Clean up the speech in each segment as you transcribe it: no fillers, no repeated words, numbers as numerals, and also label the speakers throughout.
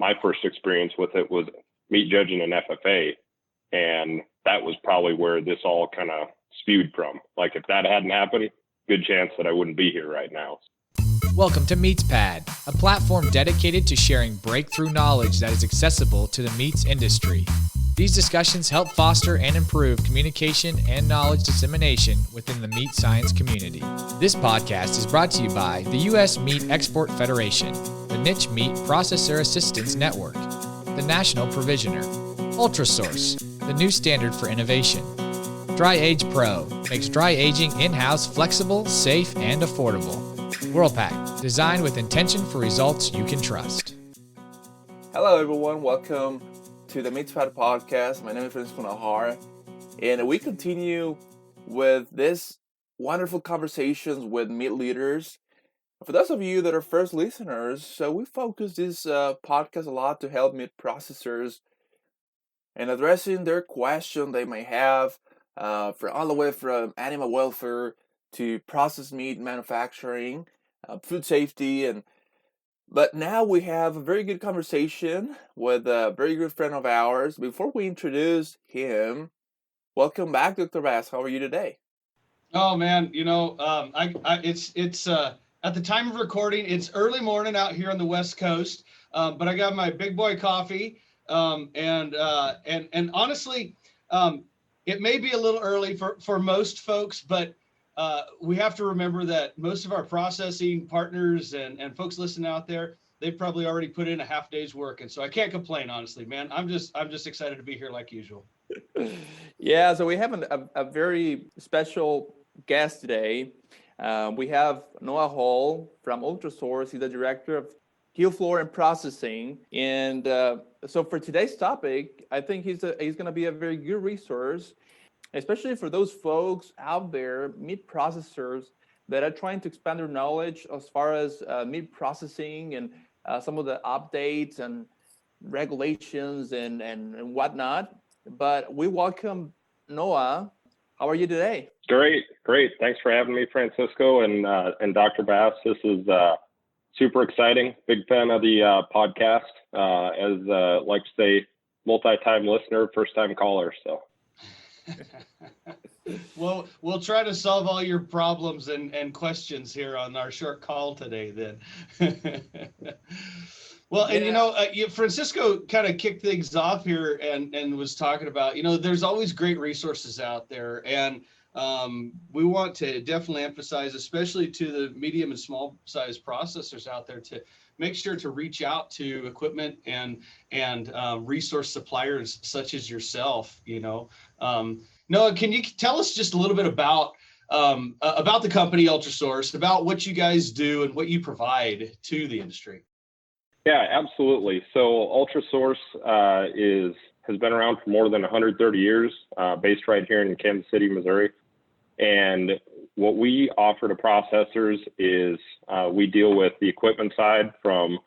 Speaker 1: my first experience with it was meat judging an FFA. And that was probably where this all kind of spewed from. Like if that hadn't happened, good chance that I wouldn't be here right now.
Speaker 2: Welcome to MeatsPad, a platform dedicated to sharing breakthrough knowledge that is accessible to the meats industry. These discussions help foster and improve communication and knowledge dissemination within the meat science community. This podcast is brought to you by the U.S. Meat Export Federation, the Niche Meat Processor Assistance Network, the National Provisioner, UltraSource, the new standard for innovation. Dry Age Pro makes dry aging in-house flexible, safe, and affordable. WorldPack, designed with intention for results you can trust.
Speaker 3: Hello everyone, welcome to the MeatsPad podcast. My name is Francisco Nahar, and we continue with this wonderful conversations with meat leaders. For those of you that are first listeners, so we focus this podcast a lot to help meat processors and addressing their question they may have for all the way from animal welfare to processed meat manufacturing, food safety, but now we have a very good conversation with a very good friend of ours. Before we introduce him, welcome back, Dr. Bass. How are you today?
Speaker 4: Oh man, it's at the time of recording, it's early morning out here on the West Coast, but I got my big boy coffee, and honestly, it may be a little early for most folks, but we have to remember that most of our processing partners and folks listening out there, they've probably already put in a half day's work. And so I can't complain, honestly, man. I'm just excited to be here like usual.
Speaker 3: Yeah, so we have a very special guest today. We have Noah Hall from UltraSource. He's the director of heel floor and processing. And so for today's topic, I think he's going to be a very good resource, especially for those folks out there, meat processors, that are trying to expand their knowledge as far as meat processing and some of the updates and regulations and whatnot. But we welcome Noah. How are you today?
Speaker 1: Great. Thanks for having me, Francisco and Dr. Bass. This is super exciting. Big fan of the podcast. As like to say, multi-time listener, first-time caller. So.
Speaker 4: Well, we'll try to solve all your problems and questions here on our short call today then. Well, and Francisco kind of kicked things off here and was talking about, there's always great resources out there, and we want to definitely emphasize, especially to the medium and small size processors out there, to make sure to reach out to equipment and resource suppliers such as yourself. Noah, can you tell us just a little bit about the company UltraSource, about what you guys do and what you provide to the industry?
Speaker 1: Yeah, absolutely. So UltraSource has been around for more than 130 years, based right here in Kansas City, Missouri. And what we offer to processors is we deal with the equipment side from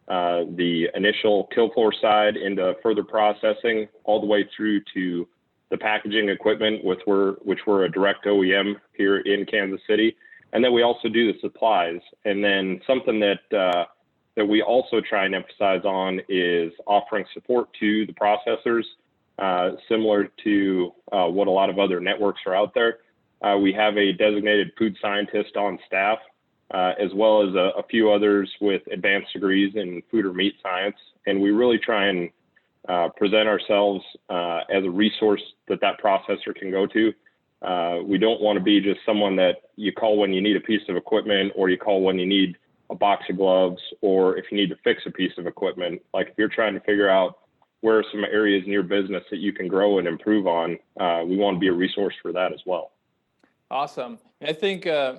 Speaker 1: the initial kill floor side into further processing all the way through to the packaging equipment, which we're a direct OEM here in Kansas City. And then we also do the supplies. And then something that we also try and emphasize on is offering support to the processors, similar to what a lot of other networks are out there. We have a designated food scientist on staff, as well as a few others with advanced degrees in food or meat science. And we really try and present ourselves as a resource that processor can go to. We don't want to be just someone that you call when you need a piece of equipment, or you call when you need a box of gloves, or if you need to fix a piece of equipment. Like if you're trying to figure out where are some areas in your business that you can grow and improve on, we want to be a resource for that as well.
Speaker 3: Awesome. I think, I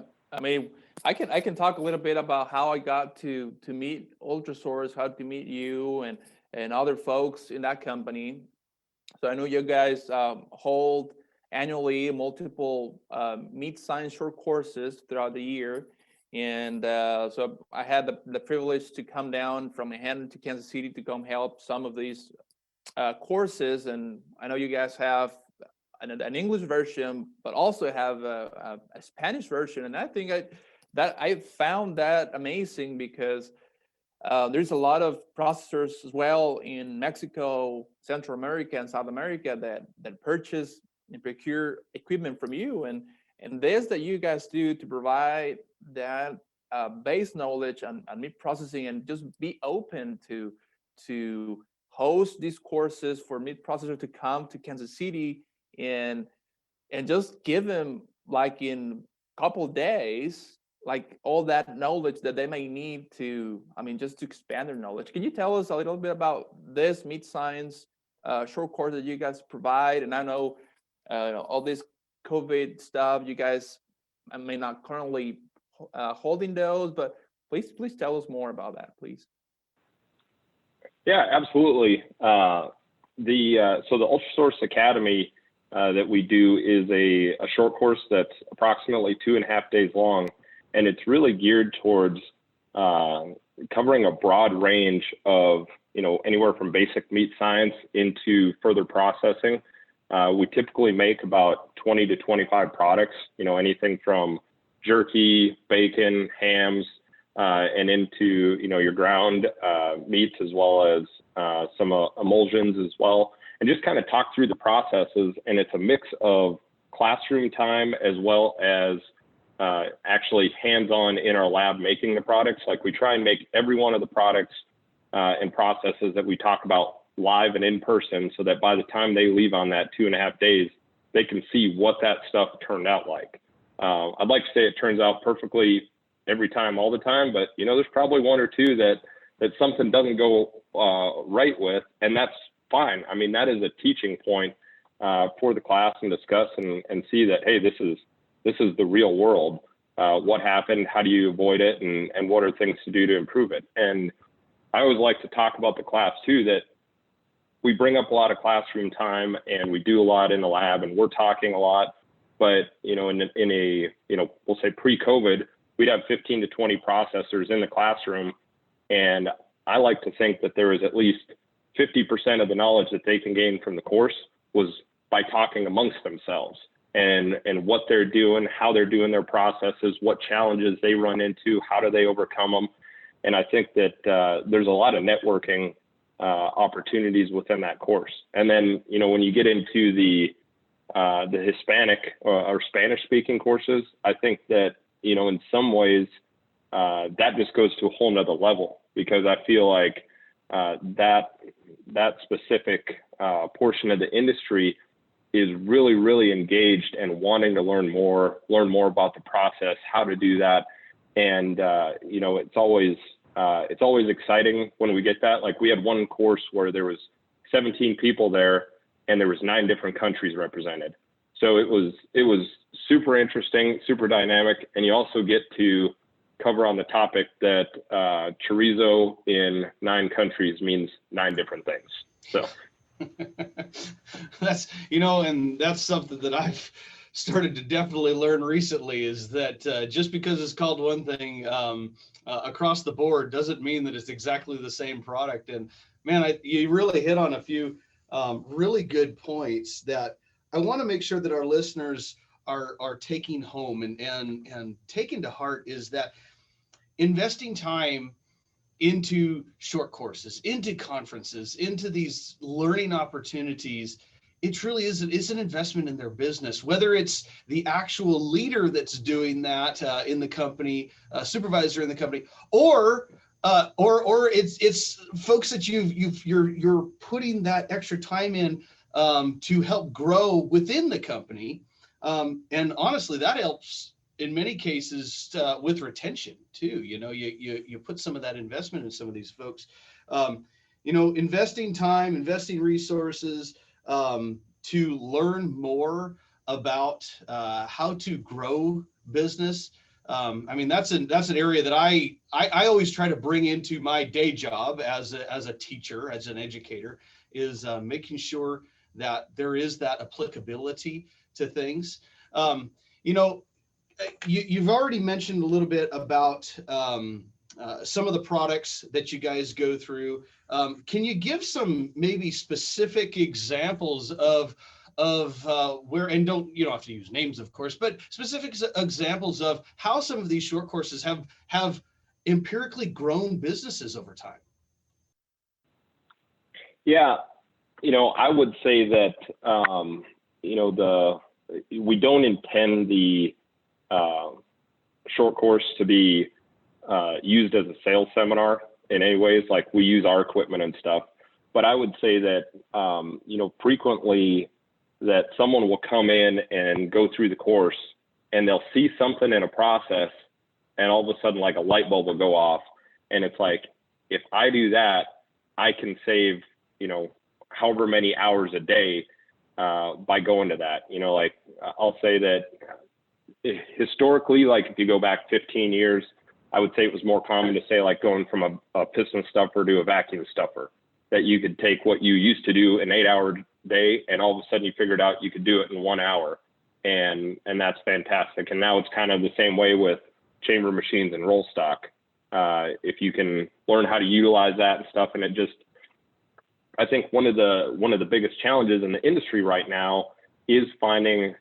Speaker 3: can talk a little bit about how I got to meet UltraSource, how to meet you and other folks in that company. So I know you guys hold annually multiple meat science short courses throughout the year. And so I had the privilege to come down from Manhattan to Kansas City to come help some of these courses. And I know you guys have an English version, but also have a Spanish version. And I think I found that amazing, because There's a lot of processors as well in Mexico, Central America, and South America that purchase and procure equipment from you, and this that you guys do to provide that base knowledge on meat processing, and just be open to host these courses for meat processors to come to Kansas City and just give them, like, in a couple of days, like, all that knowledge that they may need to, just to expand their knowledge. Can you tell us a little bit about this meat science short course that you guys provide? And I know all this COVID stuff, you guys may not currently holding those, but please tell us more about that, please.
Speaker 1: Yeah, absolutely. So the UltraSource Academy that we do is a short course that's approximately 2.5 days long, and it's really geared towards covering a broad range of, anywhere from basic meat science into further processing. We typically make about 20 to 25 products, anything from jerky, bacon, hams, and into, your ground meats, as well as some emulsions as well, and just kind of talk through the processes. And it's a mix of classroom time as well as actually hands-on in our lab making the products. Like, we try and make every one of the products and processes that we talk about live and in person, so that by the time they leave on that 2.5 days, they can see what that stuff turned out like. I'd like to say it turns out perfectly every time, all the time, but there's probably one or two that something doesn't go right with, and that's fine. That is a teaching point for the class, and discuss and see that, hey, this is the real world. What happened? How do you avoid it? And what are things to do to improve it? And I always like to talk about the class too, that we bring up a lot of classroom time, and we do a lot in the lab, and we're talking a lot. But in a we'll say pre-COVID, we'd have 15 to 20 processors in the classroom, and I like to think that there is at least 50% of the knowledge that they can gain from the course was by talking amongst themselves, and what they're doing, how they're doing their processes, what challenges they run into, how do they overcome them. And I think that there's a lot of networking opportunities within that course. And then, when you get into the Hispanic or Spanish speaking courses, I think that, in some ways, that just goes to a whole nother level, because I feel like that specific portion of the industry is really, really engaged and wanting to learn more about the process, how to do that. And, it's always exciting when we get that. Like, we had one course where there was 17 people there, and there was 9 different countries represented. So it was super interesting, super dynamic. And you also get to cover on the topic that chorizo in 9 countries means 9 different things. So
Speaker 4: that's, and that's something that I've started to definitely learn recently, is that just because it's called one thing across the board doesn't mean that it's exactly the same product. And man, you really hit on a few really good points that I want to make sure that our listeners are taking home and taking to heart, is that investing time into short courses, into conferences, into these learning opportunities, it truly is an investment in their business, whether it's the actual leader that's doing that in the company, supervisor in the company, or it's folks that you're putting that extra time in to help grow within the company. And honestly, that helps in many cases with retention too. You put some of that investment in some of these folks, investing time, investing resources to learn more about how to grow business. That's an area that I always try to bring into my day job as a teacher, as an educator, is making sure that there is that applicability to things. You've already mentioned a little bit about some of the products that you guys go through. Can you give some maybe specific examples of where, and you don't have to use names, of course, but specific examples of how some of these short courses have empirically grown businesses over time?
Speaker 1: Yeah, I would say that, we don't intend the short course to be used as a sales seminar in any ways. Like, we use our equipment and stuff, but I would say that, frequently that someone will come in and go through the course and they'll see something in a process, and all of a sudden, like, a light bulb will go off. And it's like, if I do that, I can save, however many hours a day by going to that. Like, I'll say that historically, like, if you go back 15 years, I would say it was more common to say, like, going from a piston stuffer to a vacuum stuffer, that you could take what you used to do an 8-hour day, and all of a sudden you figured out you could do it in 1 hour. And that's fantastic. And now it's kind of the same way with chamber machines and roll stock. If you can learn how to utilize that and stuff, and I think one of the biggest challenges in the industry right now is finding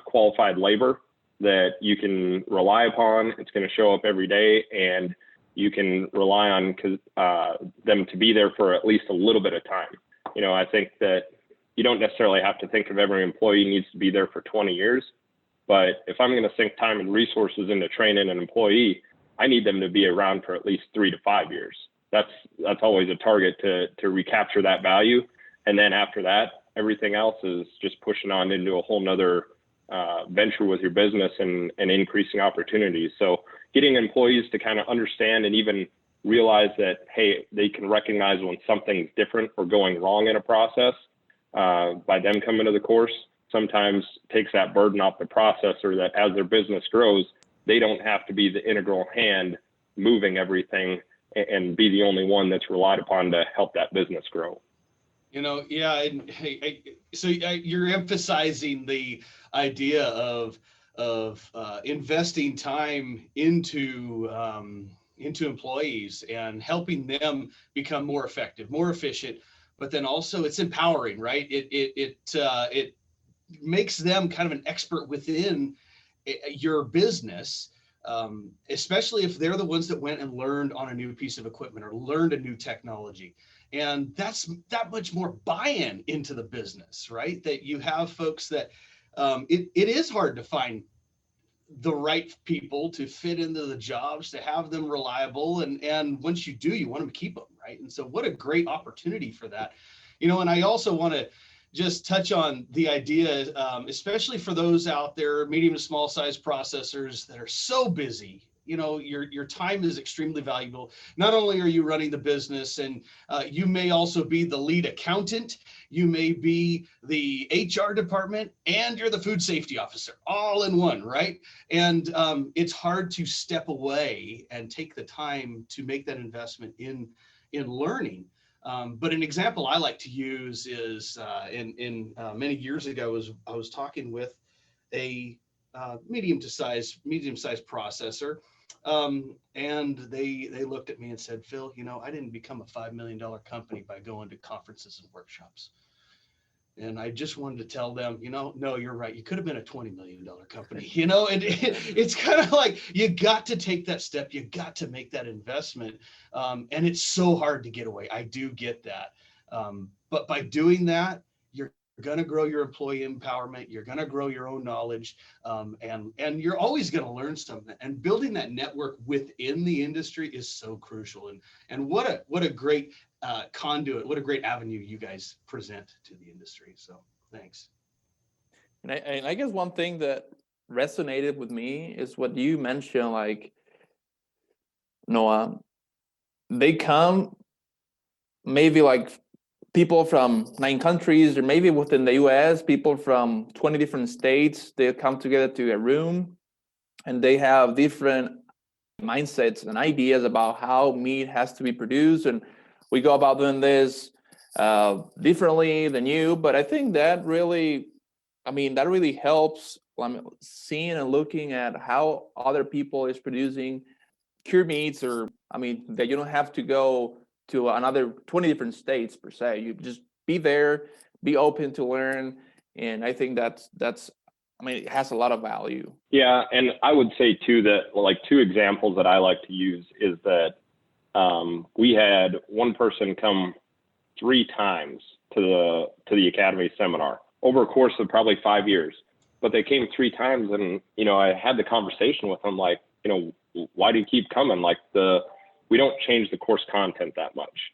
Speaker 1: qualified labor that you can rely upon. It's going to show up every day, and you can rely on them to be there for at least a little bit of time. I think that you don't necessarily have to think of every employee needs to be there for 20 years, but if I'm going to sink time and resources into training an employee, I need them to be around for at least 3 to 5 years. That's always a target to recapture that value. And then after that, everything else is just pushing on into a whole nother venture with your business and increasing opportunities. So getting employees to kind of understand and even realize that, hey, they can recognize when something's different or going wrong in a process by them coming to the course sometimes takes that burden off the processor, that as their business grows, they don't have to be the integral hand moving everything and be the only one that's relied upon to help that business grow.
Speaker 4: Yeah. And so you're emphasizing the idea of investing time into employees and helping them become more effective, more efficient, but then also it's empowering, right? It makes them kind of an expert within your business, especially if they're the ones that went and learned on a new piece of equipment or learned a new technology. And that's that much more buy-in into the business, right? That you have folks that it is hard to find the right people to fit into the jobs, to have them reliable. And once you do, you want them to keep them, right? And so what a great opportunity for that. And I also want to just touch on the idea, especially for those out there, medium to small size processors that are so busy. Your time is extremely valuable. Not only are you running the business, and you may also be the lead accountant, you may be the HR department, and you're the food safety officer, all in one, right? And it's hard to step away and take the time to make that investment in learning. But an example I like to use is in many years ago, I was talking with a medium-sized processor, and they looked at me and said, "Phil, I didn't become a $5 million company by going to conferences and workshops." And I just wanted to tell them, no, you're right. You could have been a $20 million company, and it's kind of like, you got to take that step. You got to make that investment. And it's so hard to get away. I do get that. But by doing that, you're going to grow your employee empowerment. You're going to grow your own knowledge. And you're always going to learn something. And building that network within the industry is so crucial. And what a great conduit, what a great avenue you guys present to the industry. So thanks.
Speaker 3: And I guess one thing that resonated with me is what you mentioned, like, Noah, they come maybe like people from 9 countries, or maybe within the US, people from 20 different states. They come together to a room and they have different mindsets and ideas about how meat has to be produced. And we go about doing this differently than you. But I think that really helps seeing and looking at how other people is producing cured meats, or that you don't have to go to another 20 different states per se. You just be there, be open to learn. And I think that's I mean, it has a lot of value.
Speaker 1: Yeah, and I would say too that like two examples that I like to use is that we had one person come 3 times to the Academy seminar over a course of probably 5 years. But they came 3 times, and I had the conversation with them like, why do you keep coming? Like we don't change the course content that much.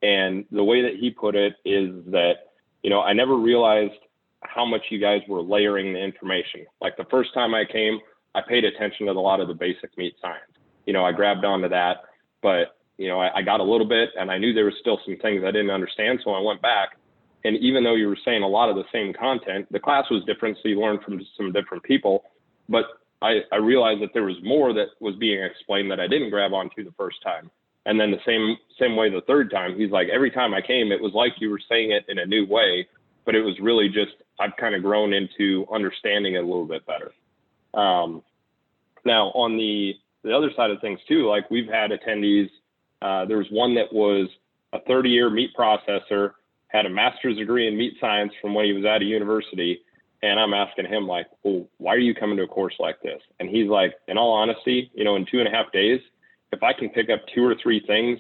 Speaker 1: And the way that he put it is that, I never realized how much you guys were layering the information. Like the first time I came, I paid attention to a lot of the basic meat science. I grabbed onto that, but I got a little bit, and I knew there was still some things I didn't understand. So I went back, and even though you were saying a lot of the same content, the class was different. So you learned from some different people, but I realized that there was more that was being explained that I didn't grab onto the first time. And then the same way the third time, he's like, every time I came, it was like you were saying it in a new way, but it was really just, I've kind of grown into understanding it a little bit better. Now on the other side of things too, like we've had attendees, there was one that was a 30-year meat processor, had a master's degree in meat science from when he was at a university. And I'm asking him like, well, why are you coming to a course like this? And he's like, in all honesty, in 2.5 days, if I can pick up 2 or 3 things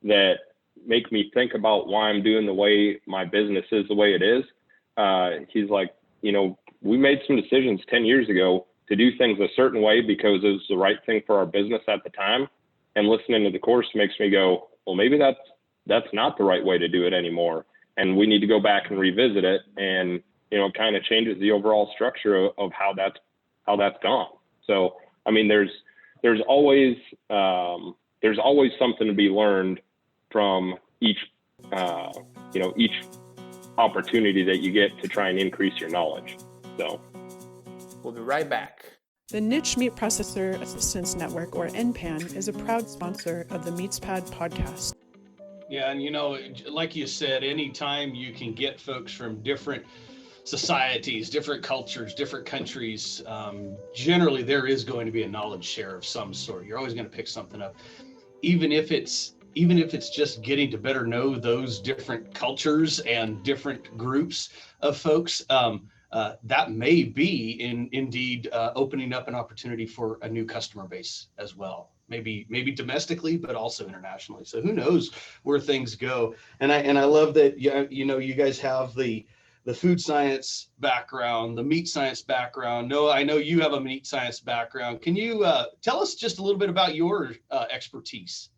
Speaker 1: that make me think about why I'm doing the way my business is the way it is, he's like, we made some decisions 10 years ago to do things a certain way because it was the right thing for our business at the time. And listening to the course makes me go, well, maybe that's not the right way to do it anymore. And we need to go back and revisit it. And, it kind of changes the overall structure of how that's gone. So, I mean, there's always something to be learned from each opportunity that you get to try and increase your knowledge. So
Speaker 3: we'll be right back.
Speaker 5: The Niche Meat Processor Assistance Network, or NPAN, is a proud sponsor of the MeatsPad podcast.
Speaker 4: Yeah, and like you said, anytime you can get folks from different societies, different cultures, different countries, generally there is going to be a knowledge share of some sort. You're always going to pick something up, even if it's just getting to better know those different cultures and different groups of folks. That may be indeed opening up an opportunity for a new customer base as well. Maybe domestically, but also internationally. So who knows where things go? And I love that you guys have the food science background, the meat science background. No, I know you have a meat science background. Can you tell us just a little bit about your expertise?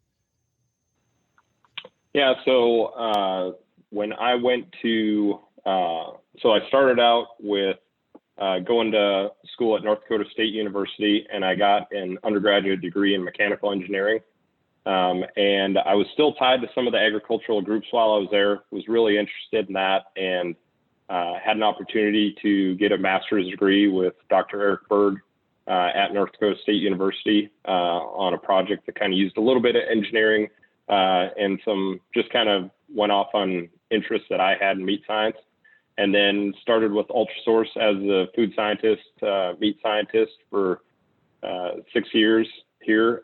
Speaker 1: Yeah. So when I went to, so I started out with going to school at North Dakota State University, and I got an undergraduate degree in mechanical engineering. And I was still tied to some of the agricultural groups while I was there, was really interested in that, and had an opportunity to get a master's degree with Dr. Eric Berg at North Dakota State University on a project that kind of used a little bit of engineering and some just kind of went off on interests that I had in meat science. And then started with Ultrasource as the food scientist, meat scientist for 6 years here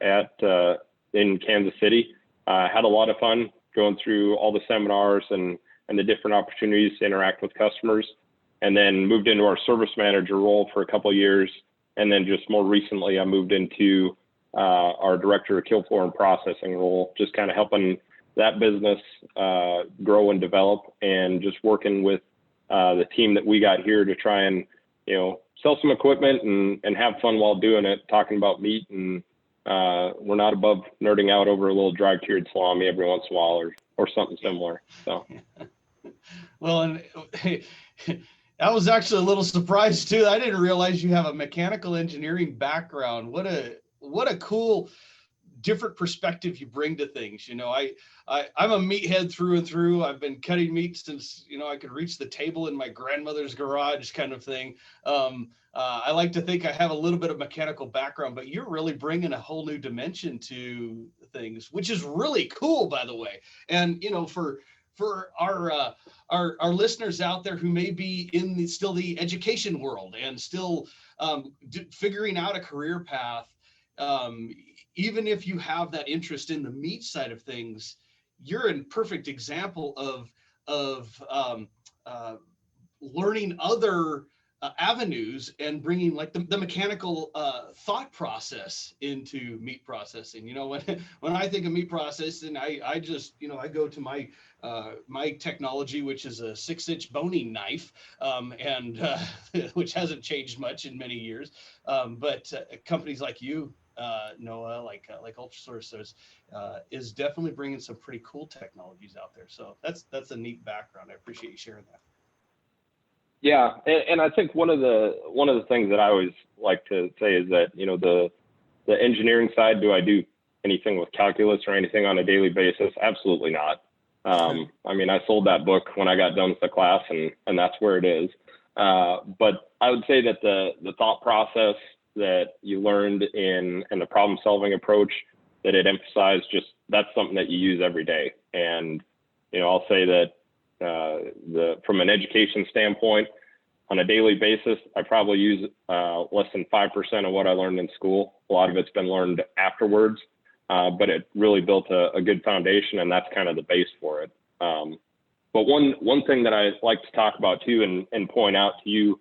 Speaker 1: in Kansas City. Had a lot of fun going through all the seminars and the different opportunities to interact with customers. And then moved into our service manager role for a couple of years. And then just more recently, I moved into our director of kill floor and processing role, just kind of helping that business grow and develop, and just working with the team that we got here to try and, sell some equipment and have fun while doing it, talking about meat. And we're not above nerding out over a little dry-cured salami every once in a while or something similar. So.
Speaker 4: Well, and I was actually a little surprised too. I didn't realize you have a mechanical engineering background. What a cool different perspective you bring to things. I'm a meathead through and through. I've been cutting meat since, I could reach the table in my grandmother's garage kind of thing. I like to think I have a little bit of mechanical background, but you're really bringing a whole new dimension to things, which is really cool, by the way. And, for our listeners out there who may be in still the education world and still figuring out a career path, even if you have that interest in the meat side of things, you're a perfect example of learning other avenues and bringing like the mechanical thought process into meat processing. When I think of meat processing, I just, I go to my technology, which is a 6-inch boning knife, and which hasn't changed much in many years. But companies like you, Noah, like Ultrasource, is definitely bringing some pretty cool technologies out there. So that's a neat background. I appreciate you sharing that.
Speaker 1: Yeah, and I think one of the things that I always like to say is that, the engineering side, do I do anything with calculus or anything on a daily basis? Absolutely not. I mean, I sold that book when I got done with the class, and that's where it is. But I would say that the thought process that you learned in the problem solving approach that it emphasized, just that's something that you use every day. And, I'll say that from an education standpoint, on a daily basis, I probably use less than 5% of what I learned in school. A lot of it's been learned afterwards, but it really built a good foundation, and that's kind of the base for it. But one thing that I like to talk about too, and point out to you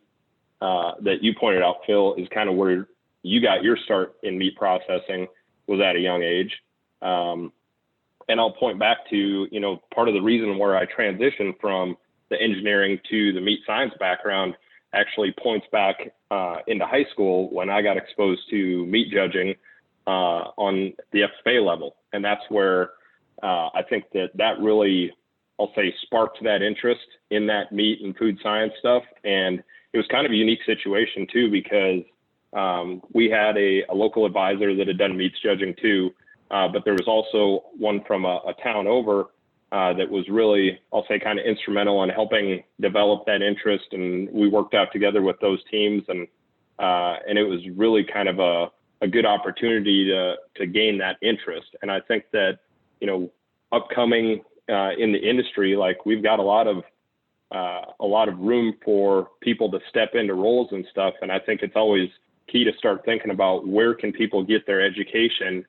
Speaker 1: that you pointed out, Phil, is kind of where you got your start in meat processing was at a young age. And I'll point back to, part of the reason where I transitioned from the engineering to the meat science background actually points back into high school when I got exposed to meat judging on the FFA level. And that's where I think that really, I'll say, sparked that interest in that meat and food science stuff. And it was kind of a unique situation too, because we had a local advisor that had done meats judging too. But there was also one from a town over that was really, I'll say, kind of instrumental in helping develop that interest. And we worked out together with those teams, and it was really kind of a good opportunity to gain that interest. And I think that, upcoming in the industry, like we've got a lot of room for people to step into roles and stuff. And I think it's always key to start thinking about where can people get their education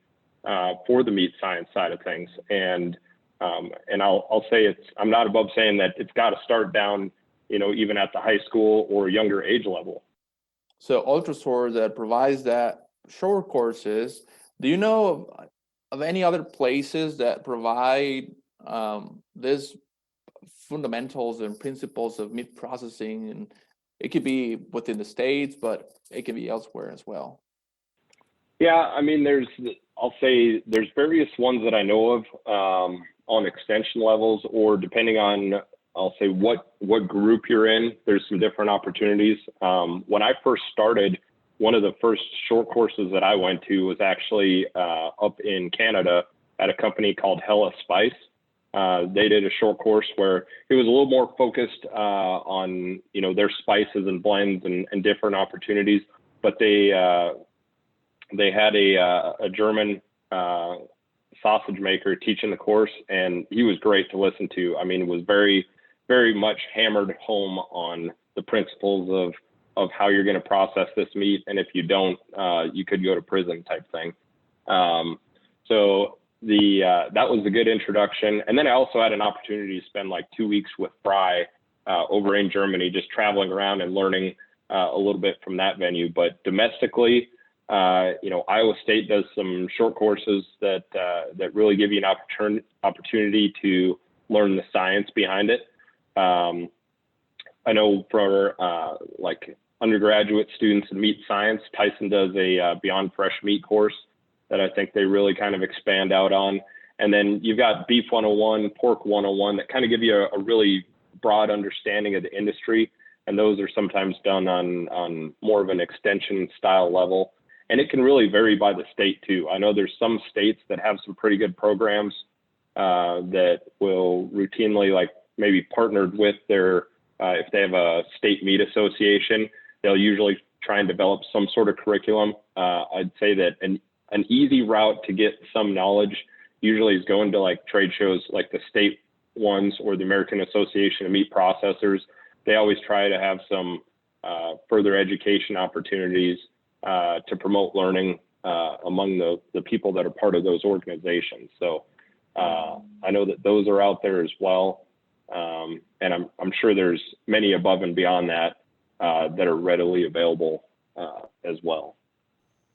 Speaker 1: for the meat science side of things. And I'll say I'm not above saying that it's got to start down, even at the high school or younger age level.
Speaker 3: So Ultrasource that provides that short courses, do you know of any other places that provide this fundamentals and principles of meat processing? And it could be within the States, but it can be elsewhere as well.
Speaker 1: Yeah, I mean, I'll say there's various ones that I know of on extension levels, or depending on, I'll say, what group you're in, there's some different opportunities. When I first started, one of the first short courses that I went to was actually up in Canada at a company called Hella Spice. They did a short course where it was a little more focused on, their spices and blends and different opportunities, but they had a German sausage maker teaching the course, and he was great to listen to. I mean, it was very, very much hammered home on the principles of how you're going to process this meat, and if you don't, you could go to prison type thing. So that was a good introduction. And then I also had an opportunity to spend like 2 weeks with Fry over in Germany, just traveling around and learning a little bit from that venue. But domestically, Iowa State does some short courses that really give you an opportunity to learn the science behind it. I know for like undergraduate students in meat science, Tyson does a Beyond Fresh Meat course that I think they really kind of expand out on. And then you've got Beef 101, Pork 101 that kind of give you a really broad understanding of the industry. And those are sometimes done on more of an extension style level. And it can really vary by the state too. I know there's some states that have some pretty good programs that will routinely, like maybe partnered with their, if they have a state meat association, they'll usually try and develop some sort of curriculum. I'd say that an easy route to get some knowledge usually is going to like trade shows like the state ones or the American Association of Meat Processors. They always try to have some further education opportunities to promote learning among the people that are part of those organizations. So I know that those are out there as well. And I'm sure there's many above and beyond that. that are readily available as well.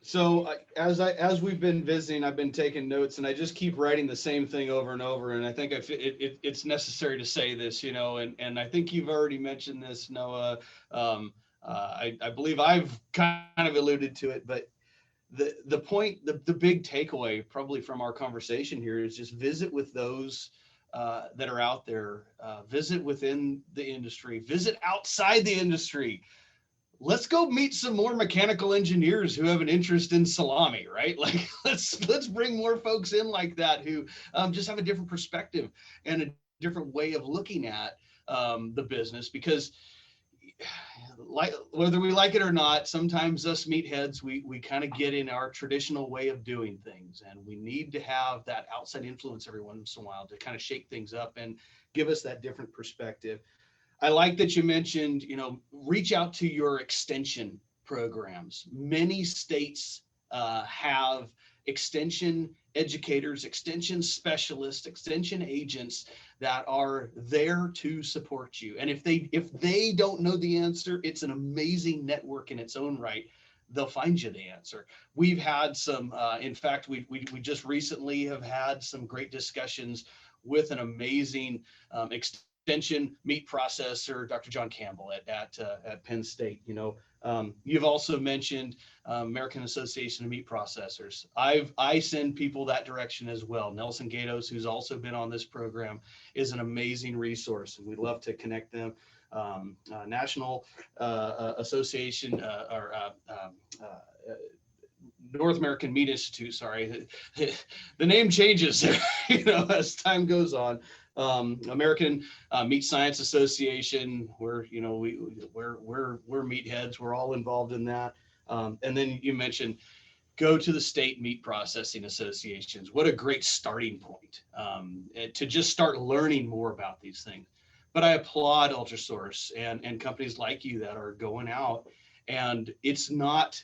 Speaker 4: So as we've been visiting, I've been taking notes, and I just keep writing the same thing over and over. And I think it's necessary to say this, and I think you've already mentioned this, Noah. I believe I've kind of alluded to it, but the point, the big takeaway probably from our conversation here is just visit with those that are out there, visit within the industry, visit outside the industry. Let's go meet some more mechanical engineers who have an interest in salami, right? Like let's bring more folks in like that who just have a different perspective and a different way of looking at the business, because like whether we like it or not, sometimes us meatheads, we kind of get in our traditional way of doing things, and we need to have that outside influence every once in a while to kind of shake things up and give us that different perspective. I like that you mentioned, reach out to your extension programs. Many states have extension educators, extension specialists, extension agents that are there to support you. And if they don't know the answer, it's an amazing network in its own right. They'll find you the answer. We've had some, in fact, we just recently have had some great discussions with an amazing extension meat processor, Dr. John Campbell at Penn State. You've also mentioned American Association of Meat Processors. I send people that direction as well. Nelson Gatos, who's also been on this program, is an amazing resource, and we'd love to connect them. National Association or North American Meat Institute. Sorry, the name changes, as time goes on. American Meat Science Association, where we're meatheads. We're all involved in that. And then you mentioned go to the state meat processing associations. What a great starting point to just start learning more about these things. But I applaud Ultrasource and companies like you that are going out. And it's not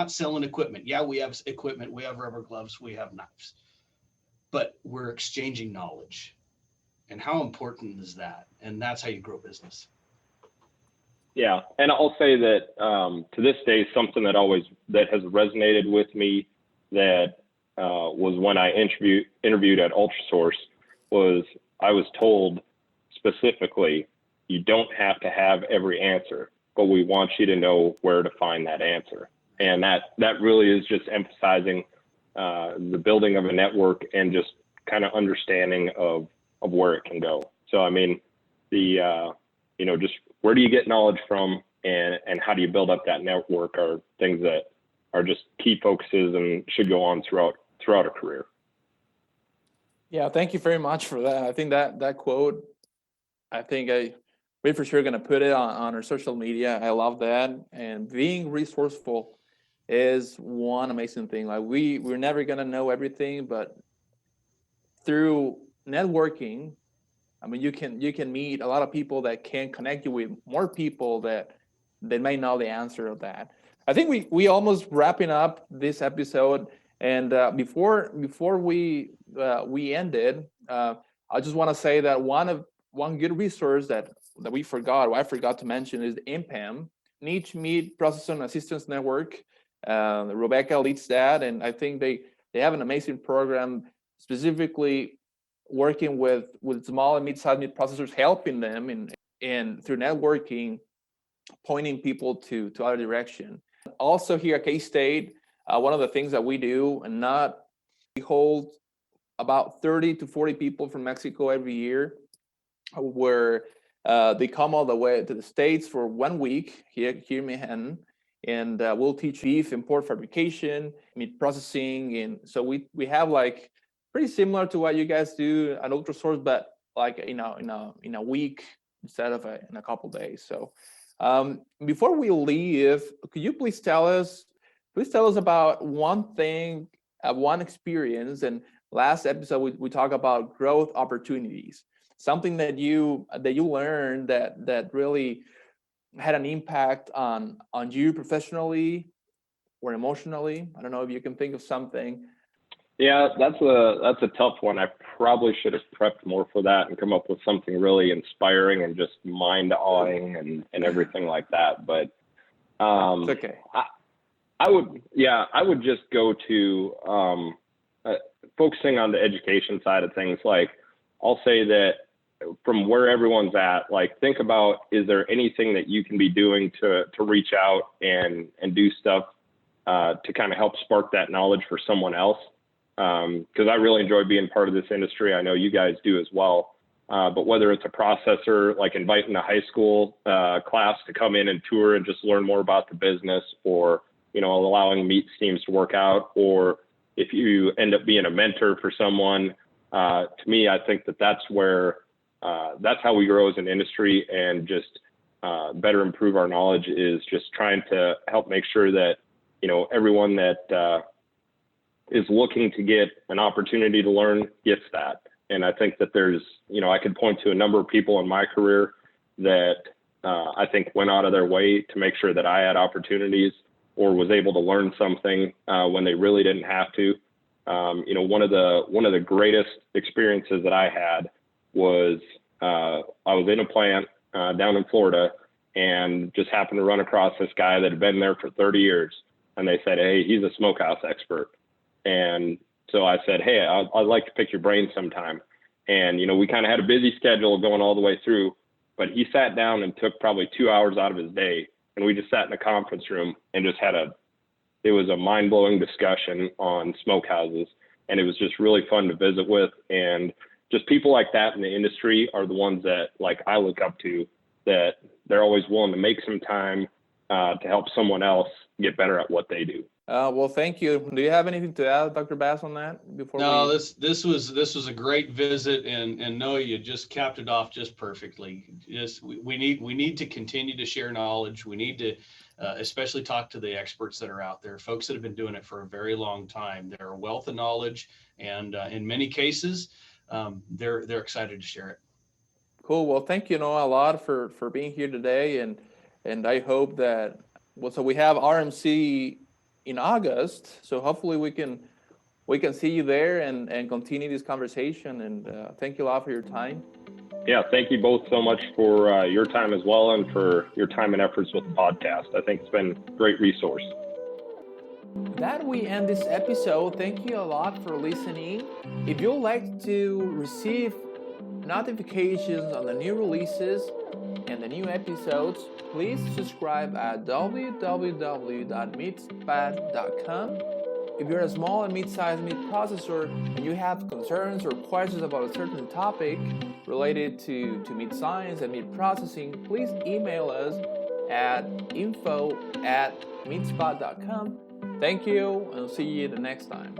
Speaker 4: selling equipment. Yeah, we have equipment, we have rubber gloves, we have knives, but we're exchanging knowledge. And how important is that? And that's how you grow business.
Speaker 1: Yeah, and I'll say that to this day, something that has resonated with me that was when I interviewed at Ultrasource was I was told specifically, you don't have to have every answer, but we want you to know where to find that answer. And that really is just emphasizing the building of a network and just kind of understanding of where it can go. So, I mean, just where do you get knowledge from and how do you build up that network are things that are just key focuses and should go on throughout a career.
Speaker 3: Yeah, thank you very much for that. I think that quote, we're for sure going to put it on our social media. I love that. And being resourceful is one amazing thing. Like we're never going to know everything, but through networking, I mean, you can meet a lot of people that can connect you with more people that may know the answer of that. I think we almost wrapping up this episode. And before we ended, I just want to say that one good resource that I forgot to mention is the MPAM, Niche Meat Processing Assistance Network. Rebecca leads that, and I think they have an amazing program specifically working with small and mid-sized meat processors, helping them and through networking, pointing people to other direction. Also here at K-State, one of the things that we do, we hold about 30 to 40 people from Mexico every year, where they come all the way to the States for 1 week here in Manhattan, and we'll teach beef and pork fabrication, meat processing, and so we have like pretty similar to what you guys do at Ultrasource, but like in a week instead of in a couple days. So before we leave, could you please tell us about one thing, one experience? And last episode we talked about growth opportunities, something that you learned that really had an impact on you professionally or emotionally. I don't know if you can think of something.
Speaker 1: Yeah, that's a tough one. I probably should have prepped more for that and come up with something really inspiring and just mind-awing and everything like that. But
Speaker 3: It's okay.
Speaker 1: I would just go to focusing on the education side of things. Like, I'll say that from where everyone's at, like, think about, is there anything that you can be doing to reach out and do stuff to kind of help spark that knowledge for someone else? Because I really enjoy being part of this industry. I know you guys do as well. But whether it's a processor, like inviting a high school class to come in and tour and just learn more about the business, or, you know, allowing meats teams to work out, or if you end up being a mentor for someone, to me, I think that that's where, that's how we grow as an industry and just better improve our knowledge, is just trying to help make sure that, you know, everyone that is looking to get an opportunity to learn gets that. And I think that there's, you know, I could point to a number of people in my career that I think went out of their way to make sure that I had opportunities or was able to learn something when they really didn't have to. You know, one of the greatest experiences that I had was I was in a plant down in Florida and just happened to run across this guy that had been there for 30 years. And they said, hey, he's a smokehouse expert. And so I said, hey, I'd like to pick your brain sometime. And, you know, we kind of had a busy schedule going all the way through, but he sat down and took probably 2 hours out of his day. And we just sat in a conference room and just it was a mind-blowing discussion on smokehouses. And it was just really fun to visit with. And just people like that in the industry are the ones that, like, I look up to, that they're always willing to make some time to help someone else get better at what they do.
Speaker 3: Well, thank you. Do you have anything to add, Dr. Bass, on that before?
Speaker 4: No, this was a great visit, and Noah, you just capped it off just perfectly. Just we need to continue to share knowledge. We need to especially talk to the experts that are out there, folks that have been doing it for a very long time. They're a wealth of knowledge, and in many cases, they're excited to share it.
Speaker 3: Cool. Well, thank you, Noah, a lot for being here today, and I hope that so we have RMC in August, so hopefully we can see you there and continue this conversation. And thank you a lot for your time.
Speaker 1: Yeah, thank you both so much for your time as well, and for your time and efforts with the podcast. I think it's been a great resource.
Speaker 3: That we end this episode. Thank you a lot for listening. If you'd like to receive notifications on the new releases and the new episodes, please subscribe at www.MeatsPad.com. If you're a small and mid-sized meat processor and you have concerns or questions about a certain topic related to meat science and meat processing, please email us at info@meatspad.com. Thank you, and see you the next time.